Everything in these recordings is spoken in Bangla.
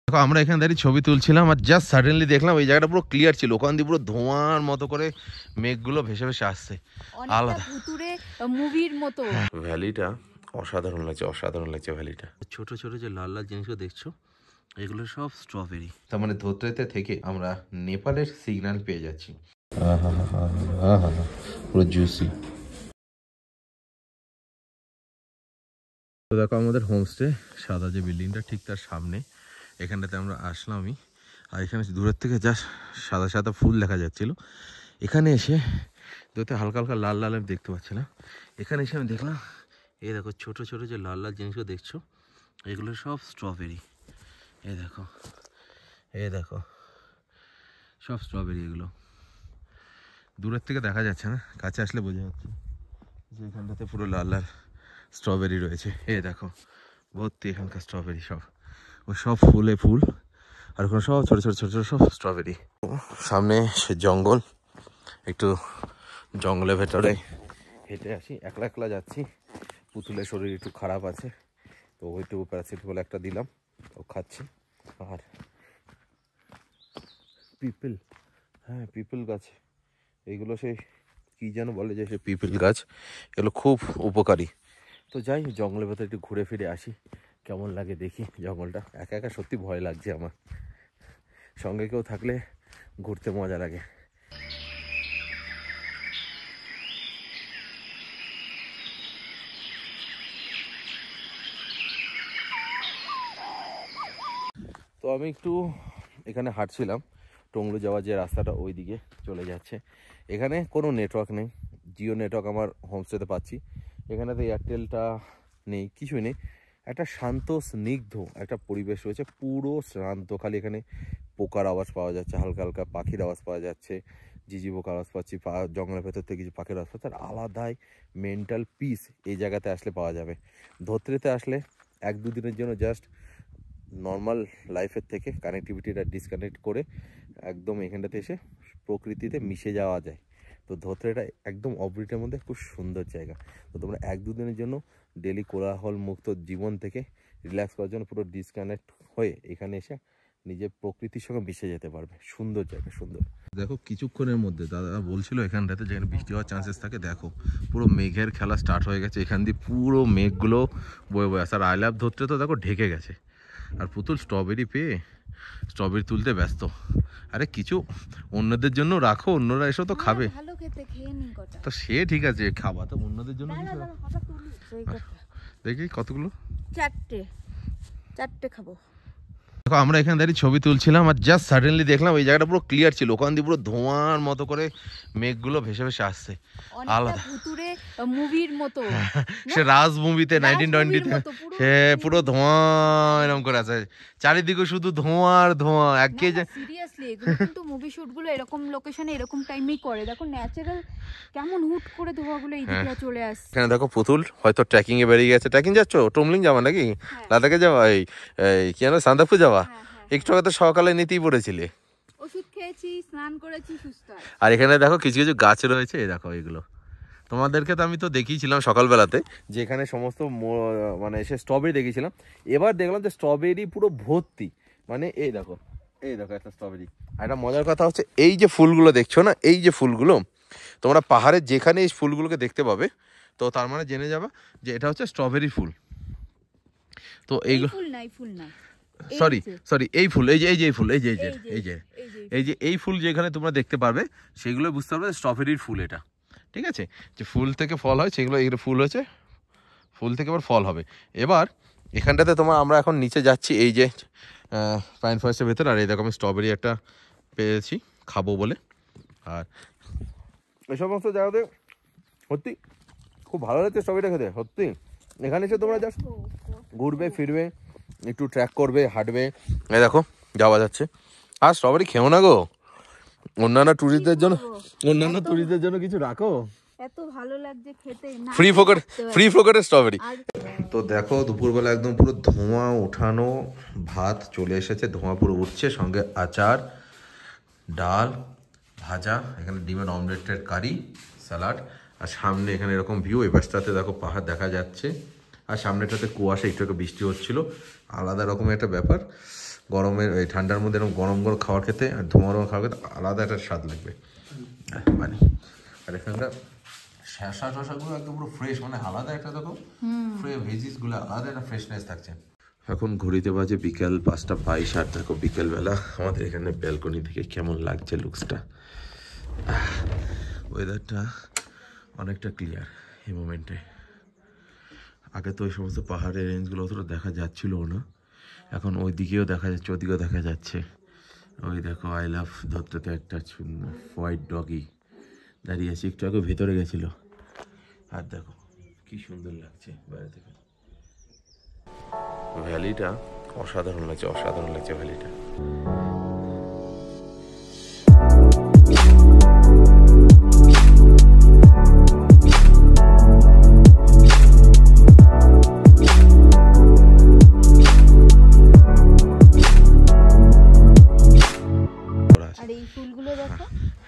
দেখো আমরা এখানে দাঁড়িয়ে ছবি তুলছিলাম আর জাস্ট সাডেনলি দেখলাম এই জায়গাটা পুরো ক্লিয়ার ছিল, ওখান দিয়ে পুরো ধোঁয়ার মতো করে মেঘগুলো ভেসে ভেসে আসছে, আলাদা ভুতুড়ে মুভির মতো। ভ্যালিটা অসাধারণ লাগছে, অসাধারণ লাগছে ভ্যালিটা। ছোট ছোট যে লাল লাল জিনিসগুলো দেখছো এগুলো সব স্ট্রবেরি। তার মানে ধোত্রেতে থেকে আমরা নেপালের সিগন্যাল পেয়ে যাচ্ছি। পুরো জুসি। তো দেখো আমাদের হোমস্টে সাদা যে বিল্ডিংটা ঠিক তার সামনে, এখানটাতে আমরা আসলামই। আর এখানে দূরের থেকে জাস্ট সাদা সাদা ফুল দেখা যাচ্ছিল। এখানে এসে দূরে হালকা হালকা লাল লাল আমি দেখতে পাচ্ছি না, এখানে এসে আমি দেখলাম এই দেখো ছোট ছোট যে লাল লাল জিনিসগুলো দেখছো এগুলো সব স্ট্রবেরি। এই দেখো, এই দেখো সব স্ট্রবেরি। এগুলো দূরের থেকে দেখা যাচ্ছে না, কাছে আসলে বোঝা যাচ্ছে যে এখানটাতে পুরো লাল লাল স্ট্রবেরি রয়েছে। এই দেখো ভর্তি এখানকার স্ট্রবেরি, সব ও সব ফুলে ফুল, আর ওখানে সব ছোটো ছোটো ছোটো ছোটো সব স্ট্রবেরি। সামনে সে জঙ্গল, একটু জঙ্গলের ভেতরে হেঁটে আসি, একলা একলা যাচ্ছি। পুতুলের শরীর একটু খারাপ আছে, তো ওইটু প্যারাসিটামল একটা দিলাম, ও খাচ্ছে। আর পিপল, হ্যাঁ পিপল গাছ, এইগুলো সেই কী যেন বলে যে সে পিপল গাছ, এগুলো খুব উপকারী। তো যাই জঙ্গলের ভেতরে একটু ঘুরে ফিরে আসি, কেমন লাগে দেখি জঙ্গলটা। একা একা সত্যি ভয় লাগছে আমার, সঙ্গে কেউ থাকলে ঘুরতে মজা লাগে। তো আমি একটু এখানে হাঁটছিলাম, টংলু যাওয়ার যে রাস্তাটা ওই দিকে চলে যাচ্ছে। এখানে কোনো নেটওয়ার্ক নেই, জিও নেটওয়ার্ক আমার হোমস্টেতে পাচ্ছি। এখানেতে এয়ারটেলটা নেই, কিছুই নেই। একটা শান্ত স্নিগ্ধ একটা পরিবেশ রয়েছে, পুরো শান্ত। খালি এখানে পোকার আওয়াজ পাওয়া যাচ্ছে, হালকা হালকা পাখির আওয়াজ পাওয়া যাচ্ছে, ঝিঝি পোকার আওয়াজ পাচ্ছি, জঙ্গলের ভেতর থেকে কিছু পাখির আওয়াজ পাচ্ছে। আর আলাদাই মেন্টাল পিস এই জায়গাতে আসলে পাওয়া যাবে। ধোত্রেতে আসলে এক দুদিনের জন্য জাস্ট নর্মাল লাইফের থেকে কানেক্টিভিটিটা ডিসকানেক্ট করে একদম এখানটাতে এসে প্রকৃতিতে মিশে যাওয়া যায়। তো ধোত্রেটা একদম অবরিটের মধ্যে খুব সুন্দর জায়গা। তো তোমরা এক দুদিনের জন্য ডেলি কোলাহল মুক্ত জীবন থেকে রিল্যাক্স করার জন্য পুরো ডিসকানেক্ট হয়ে এখানে এসে নিজের প্রকৃতির সঙ্গে মিশে যেতে পারবে। সুন্দর জায়গা, সুন্দর। দেখো কিছুক্ষণের মধ্যে দাদা বলছিল এখানটাতে যেখানে বৃষ্টি হওয়ার চান্সেস থাকে, দেখো পুরো মেঘের খেলা স্টার্ট হয়ে গেছে। এখান দিয়ে পুরো মেঘগুলো বয়ে বয়ে আসে। আর আই লাভ ধোত্রে তো দেখো ঢেকে গেছে। আর পুতুল স্ট্রবেরি পেয়ে স্ট্রবেরি তুলতে ব্যস্ত। আরে কিছু অন্যদের জন্য রাখো, অন্যরা এসো তো খাবে। তো সে ঠিক আছে, খাবা তো অন্যদের জন্য। দেখি কতগুলো, চারটে খাবো। দেখো আমরা এখানে দাঁড়িয়ে ছবি তুলছিলাম আর জাস্ট সাডেনলি দেখলাম এই জায়গাটা পুরো ক্লিয়ার ছিল, ওখান দিয়ে পুরো ধোঁয়ার মতো করে মেঘগুলো ভেসে ভেসে আসছে, আলাদা ভুতুড়ে মুভির মতো। সে রাজ মুভিতে 1920-তে সে পুরো ধোঁয়া এরকম করে আছে, চারিদিকে শুধু ধোঁয়ার ধোঁয়া। একে যে সিরিয়াসলি এগুলো কিন্তু মুভি শুট গুলো এরকম লোকেশনে এরকম টাইমেই করে। দেখো ন্যাচারাল কেমন হুট করে ধোঁয়াগুলো এইদিকে চলে আসছে। এখানে দেখো পুতুল হয়তো ট্রেকিং এ বেরিয়ে গেছে। ট্রেকিং যাচ্ছ? টুমলিং যাওয়া নাকি? লাদাখে যাওয়া? এই কি জানো সান্দাকফু যাওয়া? একটু আগে তো সকালে নিতেই পড়েছিলে। ওষুধ খেয়েছি, স্নান করেছি, সুস্থ। আর এখানে দেখো কিছু কিছু গাছ রয়েছে, এই দেখো এগুলো তোমাদেরকে তো আমি তো দেখিয়েছিলাম সকালবেলাতে, যে এখানে সমস্ত মানে এসে স্ট্রবেরি দেখিয়েছিলাম। এবার দেখলাম যে স্ট্রবেরি পুরো ভর্তি, মানে এই দেখো, এই দেখো একটা স্ট্রবেরি। আর একটা মজার কথা হচ্ছে এই যে ফুলগুলো দেখছো না, এই যে ফুলগুলো তোমরা পাহাড়ের যেখানে এই ফুলগুলোকে দেখতে পাবে, তো তার মানে জেনে যাবে যে এটা হচ্ছে স্ট্রবেরি ফুল। তো এইগুলো সরি সরি এই ফুল, এই যে এই যে এই ফুল, এই যে এই যে এই যে এই যে এই ফুল যেখানে তোমরা দেখতে পারবে সেগুলো বুঝতে পারবে স্ট্রবেরির ফুল এটা। ঠিক আছে, যে ফুল থেকে ফল হয় সেগুলো, এগুলো ফুল হয়েছে, ফুল থেকে আবার ফল হবে। এবার এখানটাতে আমরা এখন নিচে যাচ্ছি এই যে পাইন ফরেস্টের ভেতর। আর এই দেখো আমি স্ট্রবেরি একটা পেয়েছি খাবো বলে। আর এই সমস্ত জায়গাতে সত্যি খুব ভালো লাগছে স্ট্রবেরিটা খেতে, সত্যি। এখানে এসে তোমরা জাস্ট ঘুরবে ফিরবে, একটু ট্র্যাক করবে, হাঁটবে, এই দেখো যাওয়া যাচ্ছে। আর স্ট্রবেরি খেও না গো, অন্যান্য টুরিস্টদের জন্য কিছু রাখো। এত ভালো লাগছে খেতে, ফ্রি ফোকাটের স্ট্রবেরি। তো দেখো দুপুরবেলা একদম পুরো ধোঁয়া ওঠানো ভাত চলে এসেছে, ধোঁয়া পুরো উঠছে, সঙ্গে আচার, ডাল, ভাজা, এখানে ডিমের অমলেটের কারি, স্যালাড। আর সামনে এখানে এরকম ভিউ, এই পাশটাতে দেখো পাহাড় দেখা যাচ্ছে, আর সামনেটাতে কুয়াশা, একটু একটু বৃষ্টি হচ্ছিল, আলাদা রকমের একটা ব্যাপার। গরমের এই ঠান্ডার মধ্যে এরকম গরম গরম খাবার খেতে আর ধোঁয়া গরম খাবার খেতে আলাদা একটা স্বাদ লাগবে মানে। আর এখানকার শসা টসাগুলো একদম পুরো ফ্রেশ, মানে আলাদা একটা দেখো ভেজিসগুলো আলাদা একটা ফ্রেশনেস থাকছে। এখন ঘড়িতে বাজে বিকেল 5:22, আর দেখো বিকেলবেলা আমাদের এখানে ব্যালকনি থেকে কেমন লাগছে লুকসটা। ওয়েদারটা অনেকটা ক্লিয়ার এই মোমেন্টে। আগে তো ওই সমস্ত পাহাড়ের রেঞ্জগুলো অতটা দেখা যাচ্ছিল না, এখন ওই দিকেও দেখা যাচ্ছে, ওদিকেও দেখা যাচ্ছে। ওই দেখো আই লাভ ধরতে একটা হোয়াইট ডগি দাঁড়িয়ে আছে, একটু আগে ভেতরে গেছিল। আর দেখো কি সুন্দর লাগছে বাইরে থেকে ভ্যালিটা, অসাধারণ লাগছে, অসাধারণ লাগছে ভ্যালিটা।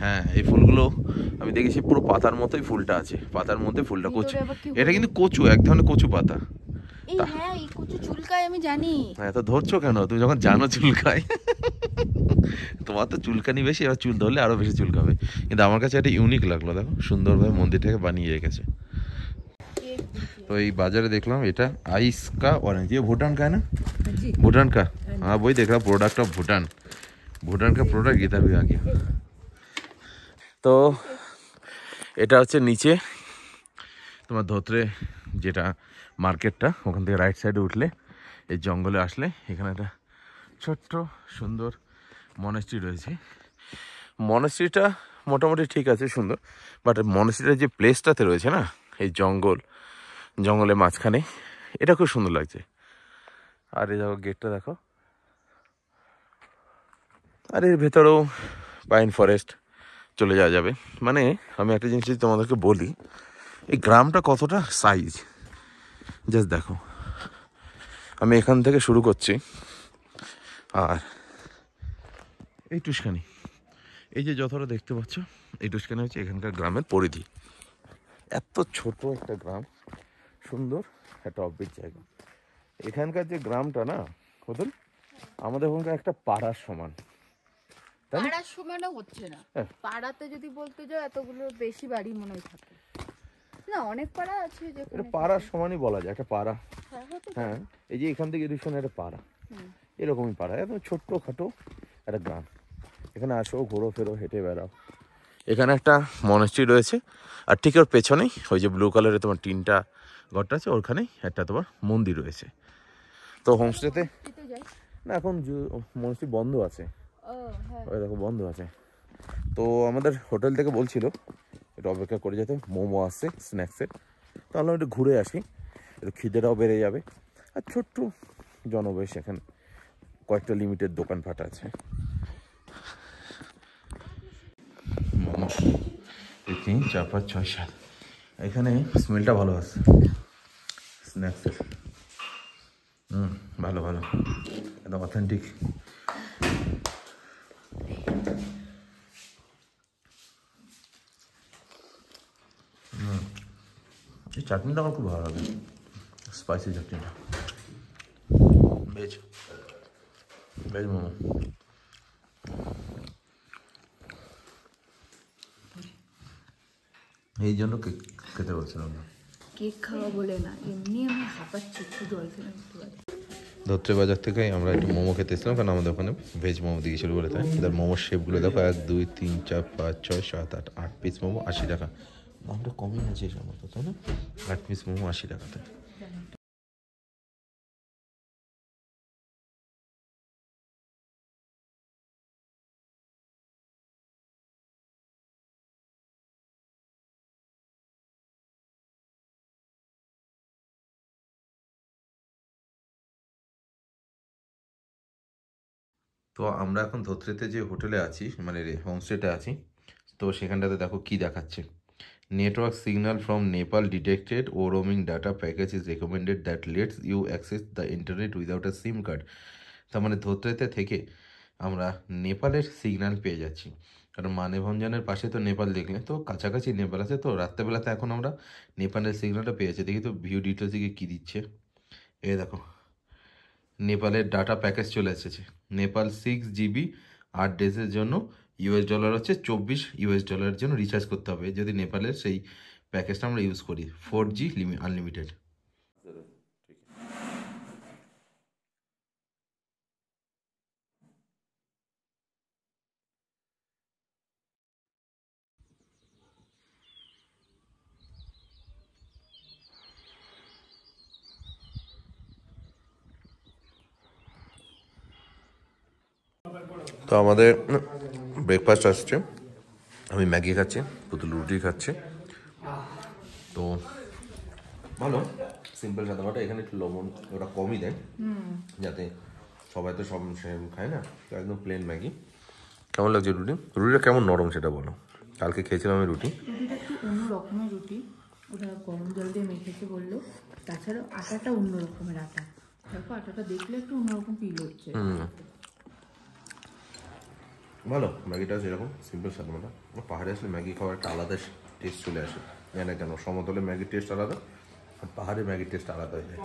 হ্যাঁ এই ফুলগুলো আমি দেখেছি পুরো পাতার মতোই ফুলটা আছে, পাতার মধ্যে ফুলটা কচু। এটা কিন্তু কচু, এক ধরনের কচু পাতা। হ্যাঁ এই কচু চুলকায় আমি জানি। হ্যাঁ তো ধরছো কেন তুমি, যখন জানো চুলকায়। তোমার তো চুলকানি বেশি, এবার চুল ধরলে আরো বেশি চুলকাবে। কিন্তু আমার কাছে এটা ইউনিক লাগলো, দেখো সুন্দরভাবে মন্দিরটাকে বানিয়ে রেখেছে। तो ये बाजार देखला এটা आइस का ऑरेंज, ये भूटान का है ना? जी भूटान का। हाँ वही देख रहा प्रोडक्ट ऑफ भूटान, भूटान का प्रोडक्ट इधर भी आ गया। তো এটা হচ্ছে নিচে তোমার ধোত্রে যেটা মার্কেটটা, ওখান থেকে রাইট সাইডে উঠলে এই জঙ্গলে আসলে এখানে একটা ছোট্ট সুন্দর মনেস্ট্রি রয়েছে। মনেস্ট্রিটা মোটামুটি ঠিক আছে, সুন্দর, বাট মনেস্ট্রিটার যে প্লেসটাতে রয়েছে না, এই জঙ্গলের মাঝখানে, এটা খুব সুন্দর লাগছে। আর এই দেখো গেটটা দেখো, আর এর ভেতরেও পাইন ফরেস্ট চলে যাওয়া যাবে। মানে আমি একটা জিনিস যদি তোমাদেরকে বলি, এই গ্রামটা কতটা সাইজ জাস্ট দেখো। আমি এখান থেকে শুরু করছি, আর এই টুসখানি, এই যে যতটা দেখতে পাচ্ছ, এই টুসখানি হচ্ছে এখানকার গ্রামের পরিধি। এত ছোট একটা গ্রাম, সুন্দর একটা অফবিট জায়গা। এখানকার যে গ্রামটা না হতো আমাদের ওখানকার একটা পাড়ার সমান। পাড়ার সমানও হচ্ছে না, পাড়াতে যদি বলতে যাও এতগুলো বেশি বাড়ি মনে হয় থাকে না, অনেক পাড়া আছে যে পাড়ার সমানই বলা যায়, একটা পাড়া। হ্যাঁ এই যে এখান থেকে এদিকশনে একটা পাড়া, এরকমই পাড়া, একদম ছোট্ট খাটো একটা গ্রাম। এখানে আসো, ঘোরো ফেরো, হেঁটে বেড়াও। এখানে একটা মনেস্ট্রি রয়েছে, আর ঠিক ওর পেছনেই ওই যে ব্লু কালারের তোমার টিনটা ঘরটা আছে, ওখানেই একটা তোমার মন্দির রয়েছে। তো হোমস্টেতে না, এখন মনেস্ট্রি বন্ধ আছে, ওই দেখো বন্ধ আছে। তো আমাদের হোটেল থেকে বলছিল একটু অপেক্ষা করে যেতে, মোমো আসছে স্ন্যাক্সের, তাহলে একটু ঘুরে আসি, একটু খিদেটাও বেড়ে যাবে। আর ছোট্ট জনবেশ, এখানে কয়েকটা লিমিটেড দোকানপাট আছে। মোমো 3, 4, 5, 6, 7, এখানে স্মেলটা ভালো আছে স্ন্যাক্সের। ভালো ভালো, একদম অথেন্টিক। এই চাটনিটা আমার খুব ভালো লাগে, স্পাইসি চাটনিটা। ভেজ মোমো। এই জন্য কেক খেতে বলছিলাম না, কেক খাওয়া বলে না, এমনি আমি হাঁপাচ্ছি, একটু জল খেলাম একটু আগে। ধত্রে বাজার থেকে আমরা একটু মোমো খেতে এসেছিলাম, কারণ আমাদের ওখানে ভেজ মোমো দিয়েছিল বলে। তাই এদের মোমোর শেপগুলো দেখো, 1, 2, 3, 4, 5, 6, 7, 8, 8 পিস মোমো 80 টাকা। দামটা কমই আছে এই সমস্ত, তাই না? 8 পিস মোমো 80 টাকাতে। তো আমরা এখন ধত্রেতে যে হোটেলে আছি, মানে হোমস্টেতে আছি, তো সেখানটাতে দেখো কি দেখাচ্ছে, network signal from Nepal detected, ও roaming data package is recommended that lets you access the internet without a SIM card. তার মানে ধত্রেতে থেকে আমরা নেপালের সিগন্যাল পেয়ে যাচ্ছি, কারণ মানেভঞ্জনের পাশে তো নেপাল, দেখলে তো কাছাকাছি নেপাল আছে। তো রাত্রেবেলাতে এখন আমরা নেপালের সিগন্যালটা পেয়েছি। দেখি তো ভিউ ডিটেলস দিকে কী দিচ্ছে। এ দেখো নেপালের ডাটা প্যাকেজ চলে এসেছে। নেপাল 6 GB 8 ডেজের জন্য $24 হচ্ছে, $24 জন্য রিচার্জ করতে হবে যদি নেপালের সেই প্যাকেজটা আমরা ইউজ করি, 4G আনলিমিটেড। তো আমাদের ব্রেকফাস্ট আসছে, আমি ম্যাগি খাচ্ছি, পুতুল রুটি খাচ্ছে। তো ভালো সিম্পল সাদামাটা, এখানে একটু লবণ ওটা কমই দেয় যাতে সবাই তো সব সেম খায় না, তো একদম প্লেন ম্যাগি। কেমন লাগছে রুটি? রুটিটা কেমন নরম সেটা বলো। কালকে খেয়েছিলাম আমি রুটি, রুটিটা একটু অন্য রকমের রুটি, ওটা গরম জল দিয়ে মেখেছে বললো। তাছাড়া আটাটা অন্য রকমের আটা, দেখো আটাটা দেখলে একটু অন্যরকম ফিল হচ্ছে। ভালো ম্যাগিটা সেরকম সিম্পল সাদামাটা। পাহাড়ে আসলে ম্যাগি খাওয়ার একটা আলাদা টেস্ট চলে আসে, জানি না কেন, সমতলে ম্যাগির টেস্ট আলাদা আর পাহাড়ে ম্যাগির টেস্ট আলাদা হয়ে যায়।